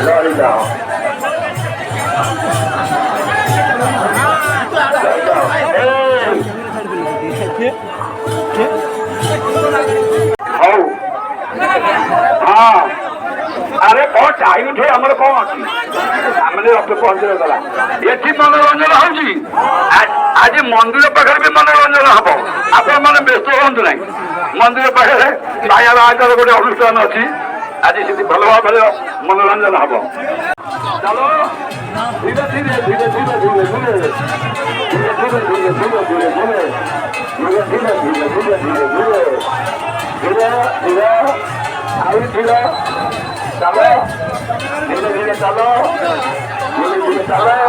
lorry যাও हाँ अरे कौन चाय उठे आमर कौन अच्छी आम रक्त पहुंचला ये मनोरंजन हूँ आज मंदिर पाखे भी मनोरंजन हम आपण मैंने व्यस्त हूँ ना मंदिर पाखे माया बाहागर गोटे अनुष्ठान अच्छी आज से भल भाव मनोरंजन हम चलो धीरे धीरे धीरे धीरे धीरे धीरे धीरे धीरे धीरे धीरे धीरे धीरे धीरे धीरे धीरे धीरे धीरे धीरे आई धीरे चलो धीरे धीरे चलो धीरे धीरे चलो